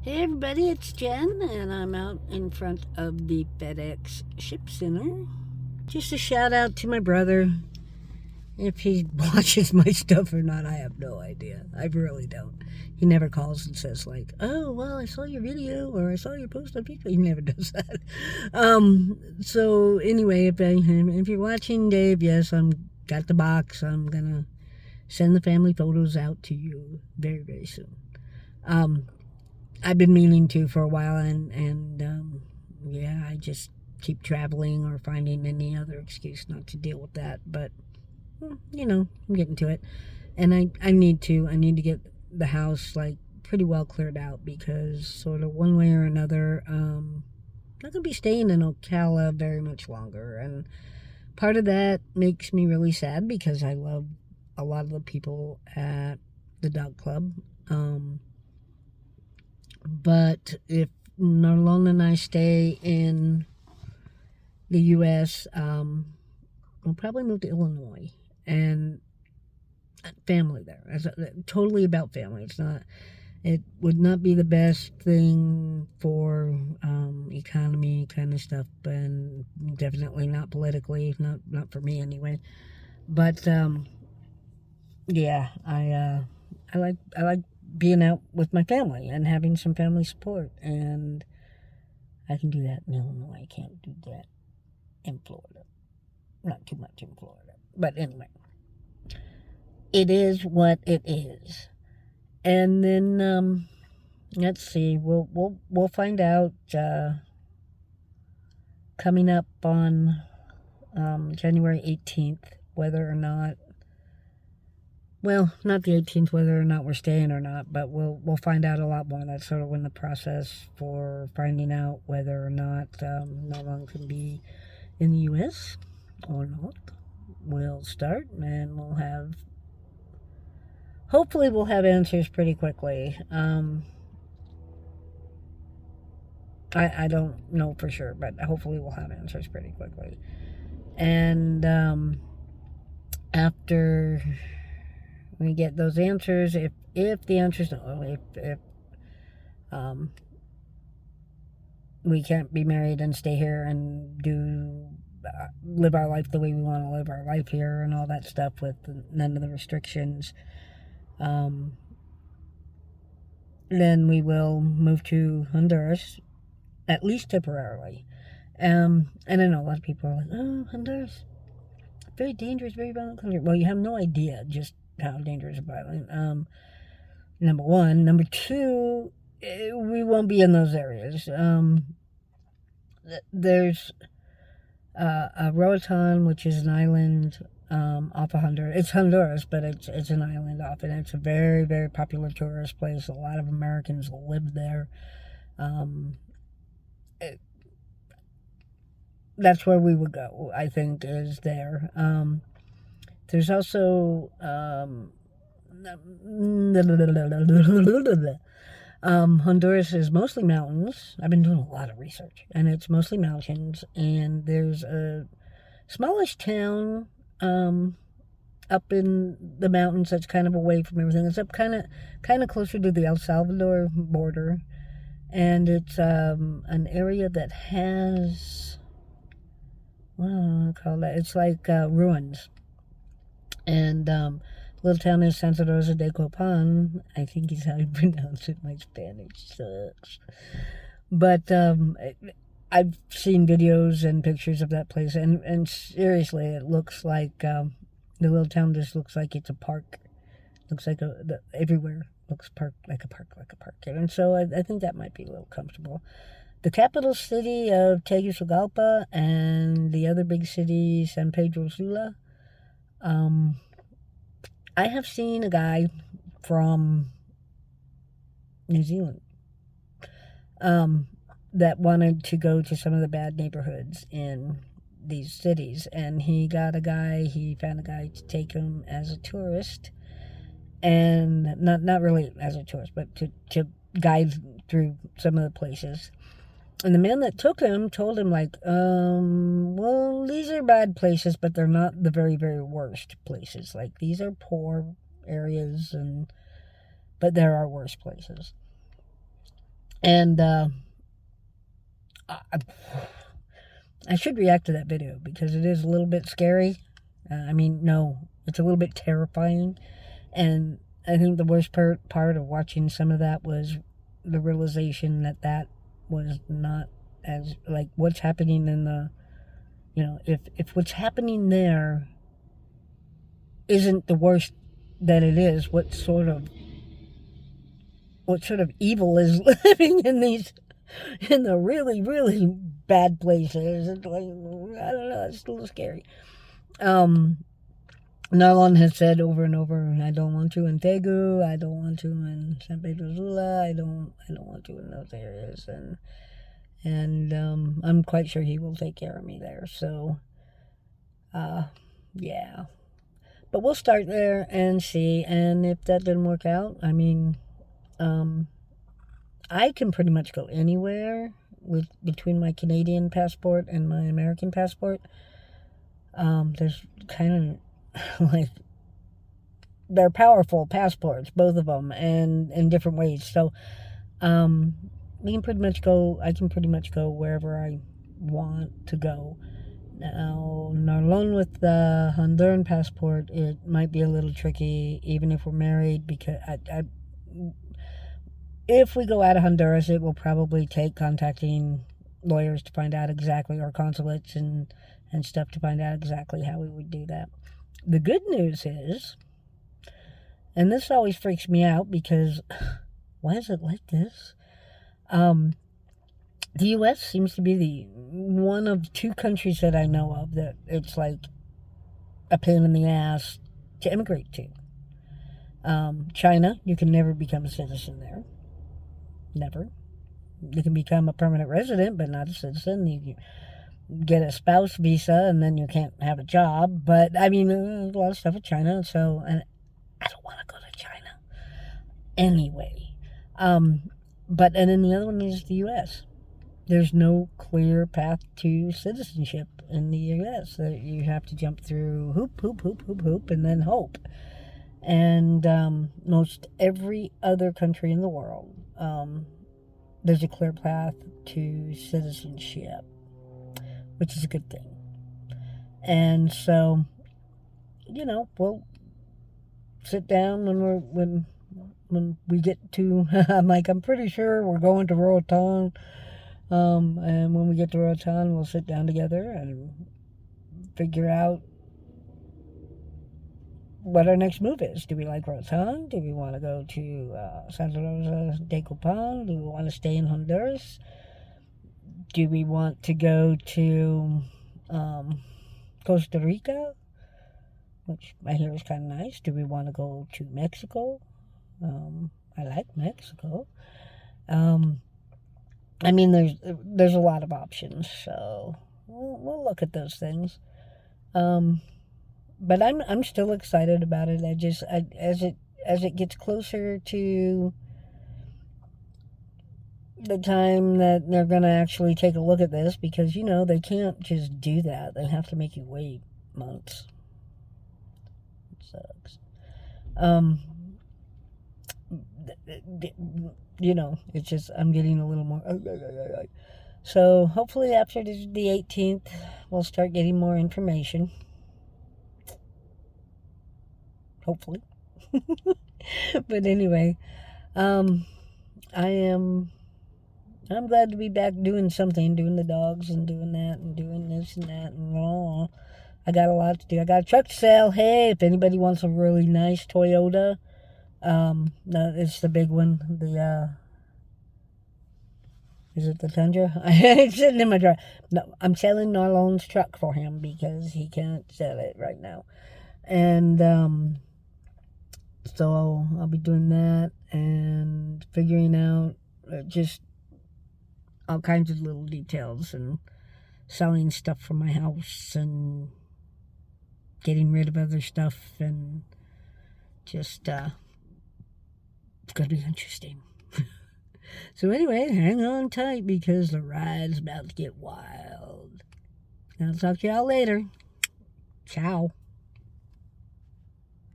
Hey everybody, it's Jen, and I'm out in front of the FedEx Ship Center. Just a shout out to my brother. If he watches my stuff or not, I have no idea. I really don't. He never calls and says like, "Oh, well, I saw your video or I saw your post on Facebook." He never does that. So anyway, if you're watching, Dave, yes, I'm got the box. I'm gonna send the family photos out to you very, very soon. I've been meaning to for a while, and yeah, I just keep traveling or finding any other excuse not to deal with that. But I'm getting to it, and I need to get the house like pretty well cleared out because sort of one way or another, not gonna be staying in Ocala very much longer, and part of that makes me really sad because I love a lot of the people at the dog club. But if Marlon and I stay in the U.S., we'll probably move to Illinois and family there. Totally about family. It would not be the best thing for economy kind of stuff, and definitely not politically, not for me anyway. But yeah, I like being out with my family and having some family support, and I can do that in Illinois. I can't do that in Florida. Not too much in Florida. But anyway, it is what it is. And then let's see. We'll find out coming up on January 18th whether or not. Well, not the 18th, whether or not we're staying or not, but we'll find out a lot more. That's sort of when the process for finding out whether or not Nolan can be in the U.S. or not will start, and hopefully we'll have answers pretty quickly. I don't know for sure, but hopefully we'll have answers pretty quickly. And after we get those answers, if the answers, if we can't be married and stay here and live our life the way we want to live our life here and all that stuff with none of the restrictions, then we will move to Honduras, at least temporarily. And I know a lot of people are like, "Oh, Honduras, very dangerous, very violent country." Well, you have no idea just how dangerous and violent. Number one. Number two, we won't be in those areas. There's Roatan, which is an island off of Honduras. It's Honduras, but it's an island off, and it's a very, very popular tourist place. A lot of Americans live there. That's where we would go, I think, is there. There's also Honduras is mostly mountains. I've been doing a lot of research, and it's mostly mountains. And there's a smallish town up in the mountains that's kind of away from everything. It's up kind of closer to the El Salvador border, and it's an area that has, what do I call that? It's like ruins. And little town is Santa Rosa de Copan. I think is how you pronounce it. My Spanish sucks. But I've seen videos and pictures of that place, and seriously, it looks like the little town just looks like it's a park. Looks like everywhere looks like a park. And so I think that might be a little comfortable. The capital city of Tegucigalpa and the other big city, San Pedro Sula. I have seen a guy from New Zealand that wanted to go to some of the bad neighborhoods in these cities, and he found a guy to take him as a tourist, and not really as a tourist, but to guide through some of the places. And the man that took him told him, like, well, these are bad places, but they're not the very, very worst places. Like, these are poor areas, but there are worse places. And I, I should react to that video because it is a little bit scary. No, it's a little bit terrifying. And I think the worst part of watching some of that was the realization that was not as, like, what's happening in the, if what's happening there isn't the worst that it is, what sort of evil is living in the really, really bad places. It's like, I don't know, it's a little scary. Narlon has said over and over, I don't want to in Tegu, I don't want to in San Pedro Sula, I don't want to in those areas, and I'm quite sure he will take care of me there. So, yeah. But we'll start there and see, and if that didn't work out, I can pretty much go anywhere between my Canadian passport and my American passport. There's kind of like, they're powerful passports, both of them, and in different ways. So, I can pretty much go wherever I want to go. Now, Narlon with the Honduran passport, it might be a little tricky, even if we're married, because if we go out of Honduras, it will probably take contacting lawyers to find out exactly, or consulates and stuff to find out exactly how we would do that. The good news is, and this always freaks me out because why is it like this? The U.S. seems to be the one of two countries that I know of that it's like a pain in the ass to immigrate to. China, you can never become a citizen there. Never. You can become a permanent resident, but not a citizen. You get a spouse visa, and then you can't have a job. But, there's a lot of stuff with China, and I don't want to go to China. Anyway. And then the other one is the U.S. There's no clear path to citizenship in the U.S. You have to jump through hoop, and then hope. And most every other country in the world, there's a clear path to citizenship, which is a good thing. And so, we'll sit down when we get to, I'm pretty sure we're going to Roatan. And when we get to Roatan, we'll sit down together and figure out what our next move is. Do we like Roatan? Do we want to go to Santa Rosa de Copan? Do we want to stay in Honduras? Do we want to go to Costa Rica, which I hear is kind of nice? Do we want to go to Mexico? I like Mexico. There's a lot of options, so we'll look at those things. But I'm still excited about it. As it gets closer to the time that they're gonna actually take a look at this, because they can't just do that. They have to make you wait months. It sucks. It's just, I'm getting a little more. So hopefully after the 18th, we'll start getting more information. Hopefully. But anyway, I'm glad to be back doing something, doing the dogs and doing that and doing this and that and all. I got a lot to do. I got a truck to sell. Hey, if anybody wants a really nice Toyota, it's the big one. Is it the Tundra? It's sitting in my drawer. No, I'm selling Narlon's truck for him because he can't sell it right now. And, so I'll be doing that and figuring out just all kinds of little details and selling stuff from my house and getting rid of other stuff, and just it's going to be interesting. So anyway, hang on tight because the ride's about to get wild. I'll talk to y'all later. Ciao.